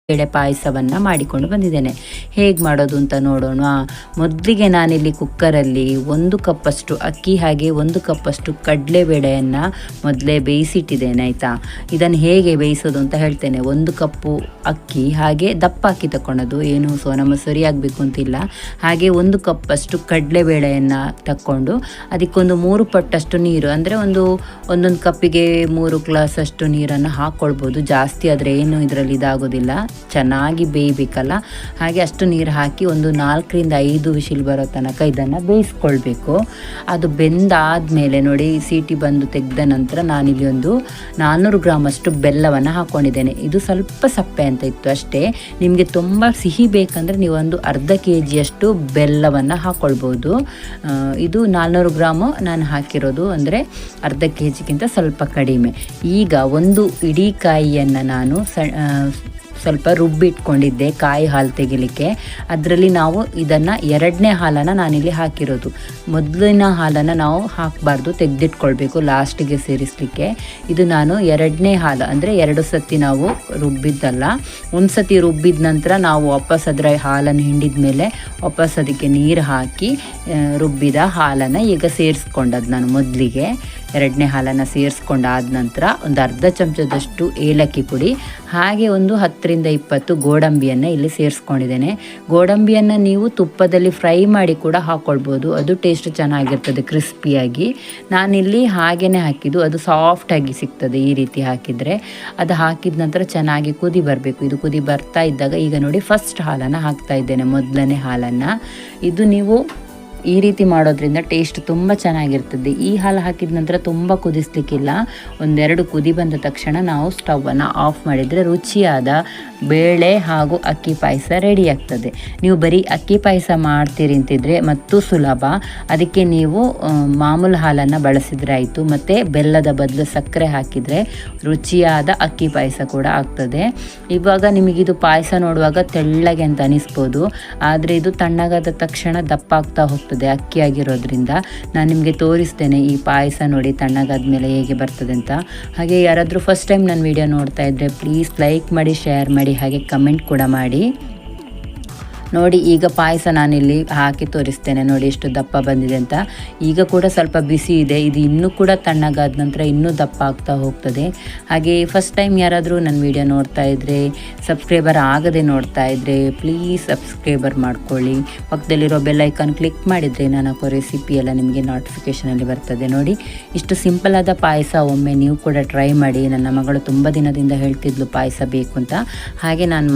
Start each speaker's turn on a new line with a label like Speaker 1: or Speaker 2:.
Speaker 1: ಬೇಳೆ ಪಾಯಸವನ್ನು ಮಾಡಿಕೊಂಡು ಬಂದಿದ್ದೇನೆ. ಹೇಗೆ ಮಾಡೋದು ಅಂತ ನೋಡೋಣ. ಮೊದಲಿಗೆ ನಾನಿಲ್ಲಿ ಕುಕ್ಕರಲ್ಲಿ 1 ಕಪ್ಪಷ್ಟು ಅಕ್ಕಿ ಹಾಗೆ 1 ಕಪ್ಪಷ್ಟು ಕಡಲೆಬೇಳೆಯನ್ನು ಮೊದಲೇ ಬೇಯಿಸಿಟ್ಟಿದ್ದೇನೆ ಆಯಿತಾ. ಇದನ್ನು ಹೇಗೆ ಬೇಯಿಸೋದು ಅಂತ ಹೇಳ್ತೇನೆ. 1 ಕಪ್ಪು ಅಕ್ಕಿ ಹಾಗೆ ದಪ್ಪ ಅಕ್ಕಿ ತಗೊಳ್ಳೋದು, ಏನು ಸೋನಾ ಮಸೂರಿ ಆಗಬೇಕು ಅಂತಿಲ್ಲ. ಹಾಗೆ 1 ಕಪ್ಪಷ್ಟು ಕಡಲೆಬೇಳೆಯನ್ನು ತಕ್ಕೊಂಡು ಅದಕ್ಕೊಂದು 3 ಪಟ್ಟಷ್ಟು ನೀರು, ಅಂದರೆ ಒಂದೊಂದು ಕಪ್ಪಿಗೆ 3 ಗ್ಲಾಸಷ್ಟು ನೀರನ್ನು ಹಾಕ್ಕೊಳ್ಬೋದು. ಜಾಸ್ತಿ ಆದರೆ ಏನು ಇದರಲ್ಲಿ ಇದಾಗೋದಿಲ್ಲ, ಚೆನ್ನಾಗಿ ಬೇಯಬೇಕಲ್ಲ. ಹಾಗೆ ಅಷ್ಟು ನೀರು ಹಾಕಿ ಒಂದು 4 ರಿಂದ 5 ವಿಶಿಲ್ ಬರೋ ತನಕ ಇದನ್ನು ಬೇಯಿಸ್ಕೊಳ್ಬೇಕು. ಅದು ಬೆಂದಾದಮೇಲೆ ನೋಡಿ, ಸೀಟಿ ಬಂದು ತೆಗೆದ ನಂತರ ನಾನಿಲ್ಲಿ ಒಂದು 400 ಗ್ರಾಮಷ್ಟು ಬೆಲ್ಲವನ್ನು ಹಾಕ್ಕೊಂಡಿದ್ದೇನೆ. ಇದು ಸ್ವಲ್ಪ ಸಪ್ಪೆ ಅಂತ ಇತ್ತು ಅಷ್ಟೇ. ನಿಮಗೆ ತುಂಬ ಸಿಹಿ ಬೇಕಂದರೆ ನೀವು ಒಂದು ಅರ್ಧ kg ಬೆಲ್ಲವನ್ನು ಹಾಕ್ಕೊಳ್ಬೋದು. ಇದು 400 ಗ್ರಾಮು ನಾನು ಹಾಕಿರೋದು, ಅಂದರೆ ಅರ್ಧ kgಗಿಂತ ಸ್ವಲ್ಪ ಕಡಿಮೆ. ಈಗ ಒಂದು ಇಡೀ ಕಾಯಿಯನ್ನು ನಾನು ಸ್ವಲ್ಪ ರುಬ್ಬಿಟ್ಕೊಂಡಿದ್ದೆ ಕಾಯಿ ಹಾಲು ತೆಗಿಲಿಕ್ಕೆ. ಅದರಲ್ಲಿ ನಾವು ಇದನ್ನು 2ನೇ ಹಾಲನ್ನು ನಾನಿಲ್ಲಿ ಹಾಕಿರೋದು. ಮೊದಲಿನ ಹಾಲನ್ನು ನಾವು ಹಾಕಬಾರ್ದು, ತೆಗೆದಿಟ್ಕೊಳ್ಬೇಕು ಲಾಸ್ಟಿಗೆ ಸೇರಿಸಲಿಕ್ಕೆ. ಇದು ನಾನು 2ನೇ ಹಾಲು, ಅಂದರೆ 2 ಸತಿ ನಾವು ರುಬ್ಬಿದ್ದಲ್ಲ. ಒಂದು ಸತಿ ರುಬ್ಬಿದ ನಂತರ ನಾವು ವಾಪಸ್ ಅದರ ಹಾಲನ್ನು ಹಿಂಡಿದ ಮೇಲೆ ವಾಪಸ್ ಅದಕ್ಕೆ ನೀರು ಹಾಕಿ ರುಬ್ಬಿದ ಹಾಲನ್ನು ಈಗ ಸೇರಿಸ್ಕೊಂಡದ್ದು ನಾನು. ಮೊದಲಿಗೆ 2ನೇ ಹಾಲನ್ನು ಸೇರಿಸ್ಕೊಂಡಾದ ನಂತರ ಒಂದು ಅರ್ಧ ಚಮಚದಷ್ಟು ಏಲಕ್ಕಿ ಪುಡಿ ಹಾಗೆ ಒಂದು 10 ರಿಂದ 20 ಗೋಡಂಬಿಯನ್ನು ಇಲ್ಲಿ ಸೇರಿಸ್ಕೊಂಡಿದ್ದೇನೆ. ಗೋಡಂಬಿಯನ್ನು ನೀವು ತುಪ್ಪದಲ್ಲಿ ಫ್ರೈ ಮಾಡಿ ಕೂಡ ಹಾಕ್ಕೊಳ್ಬೋದು, ಅದು ಟೇಸ್ಟ್ ಚೆನ್ನಾಗಿರ್ತದೆ ಕ್ರಿಸ್ಪಿಯಾಗಿ. ನಾನಿಲ್ಲಿ ಹಾಗೇ ಹಾಕಿದ್ದು, ಅದು ಸಾಫ್ಟಾಗಿ ಸಿಗ್ತದೆ ಈ ರೀತಿ ಹಾಕಿದರೆ. ಅದು ಹಾಕಿದ ನಂತರ ಚೆನ್ನಾಗಿ ಕುದಿ ಬರಬೇಕು. ಇದು ಕುದಿ ಬರ್ತಾ ಇದ್ದಾಗ ಈಗ ನೋಡಿ ಫಸ್ಟ್ ಹಾಲನ್ನು ಹಾಕ್ತಾ ಇದ್ದೇನೆ, ಮೊದಲನೇ ಹಾಲನ್ನು. ಇದು ನೀವು ಈ ರೀತಿ ಮಾಡೋದ್ರಿಂದ ಟೇಸ್ಟ್ ತುಂಬ ಚೆನ್ನಾಗಿರ್ತದೆ. ಈ ಹಾಲು ಹಾಕಿದ ನಂತರ ತುಂಬ ಕುದಿಸ್ಲಿಕ್ಕಿಲ್ಲ. 1-2 ಕುದಿ ಬಂದ ತಕ್ಷಣ ನಾವು ಸ್ಟವನ್ನು ಆಫ್ ಮಾಡಿದರೆ ರುಚಿಯಾದ ಬೇಳೆ ಹಾಗೂ ಅಕ್ಕಿ ಪಾಯಸ ರೆಡಿ ಆಗ್ತದೆ. ನೀವು ಬರೀ ಅಕ್ಕಿ ಪಾಯಸ ಮಾಡ್ತೀರಿ ಅಂತಿದ್ರೆ ಮತ್ತು ಸುಲಭ. ಅದಕ್ಕೆ ನೀವು ಮಾಮೂಲು ಹಾಲನ್ನು ಬಳಸಿದರೆ ಆಯಿತು, ಮತ್ತು ಬೆಲ್ಲದ ಬದಲು ಸಕ್ಕರೆ ಹಾಕಿದರೆ ರುಚಿಯಾದ ಅಕ್ಕಿ ಪಾಯಸ ಕೂಡ ಆಗ್ತದೆ. ಇವಾಗ ನಿಮಗಿದು ಪಾಯಸ ನೋಡುವಾಗ ತೆಳ್ಳಗೆ ಅಂತ ಅನಿಸ್ಬೋದು, ಆದರೆ ಇದು ತಣ್ಣಗಾದ ತಕ್ಷಣ ದಪ್ಪ ಆಗ್ತಾ ಹೋಗ್ತದೆ ಅಕ್ಕಿ ಆಗಿರೋದ್ರಿಂದ. ನಾನು ನಿಮಗೆ ತೋರಿಸ್ತೇನೆ ಈ ಪಾಯಸ ನೋಡಿ ತಣ್ಣಗಾದ ಮೇಲೆ ಹೇಗೆ ಬರ್ತದೆ ಅಂತ. ಹಾಗೆ ಯಾರಾದರೂ ಫಸ್ಟ್ ಟೈಮ್ ನನ್ನ ವಿಡಿಯೋ ನೋಡ್ತಾ ಇದ್ದರೆ ಪ್ಲೀಸ್ ಲೈಕ್ ಮಾಡಿ, ಶೇರ್ ಮಾಡಿ, ಹಾಗೆ ಕಮೆಂಟ್ ಕೂಡ ಮಾಡಿ. ನೋಡಿ ಈಗ ಪಾಯಸ ನಾನಿಲ್ಲಿ ಹಾಕಿ ತೋರಿಸ್ತೇನೆ. ನೋಡಿ ಎಷ್ಟು ದಪ್ಪ ಬಂದಿದೆ ಅಂತ. ಈಗ ಕೂಡ ಸ್ವಲ್ಪ ಬಿಸಿ ಇದೆ. ಇದು ಇನ್ನೂ ಕೂಡ ತಣ್ಣಗಾದ ನಂತರ ಇನ್ನೂ ದಪ್ಪ ಆಗ್ತಾ ಹೋಗ್ತದೆ. ಹಾಗೆ ಫಸ್ಟ್ ಟೈಮ್ ಯಾರಾದರೂ ನನ್ನ ವಿಡಿಯೋ ನೋಡ್ತಾ ಇದ್ದರೆ, ಸಬ್ಸ್ಕ್ರೈಬರ್ ಆಗದೆ ನೋಡ್ತಾ ಇದ್ದರೆ ಪ್ಲೀಸ್ ಸಬ್ಸ್ಕ್ರೈಬರ್ ಮಾಡ್ಕೊಳ್ಳಿ. ಪಕ್ಕದಲ್ಲಿರೋ ಬೆಲ್ ಐಕಾನ್ ಕ್ಲಿಕ್ ಮಾಡಿದರೆ ನಾನು ಹಾಕೋ ರೆಸಿಪಿ ಎಲ್ಲ ನಿಮಗೆ ನೋಟಿಫಿಕೇಷನಲ್ಲಿ ಬರ್ತದೆ. ನೋಡಿ ಇಷ್ಟು ಸಿಂಪಲ್ಲಾದ ಪಾಯಸ ಒಮ್ಮೆ ನೀವು ಕೂಡ ಟ್ರೈ ಮಾಡಿ. ನನ್ನ ಮಗಳು ತುಂಬ ದಿನದಿಂದ ಹೇಳ್ತಿದ್ಲು ಪಾಯಸ ಬೇಕು ಅಂತ. ಹಾಗೆ ನಾನು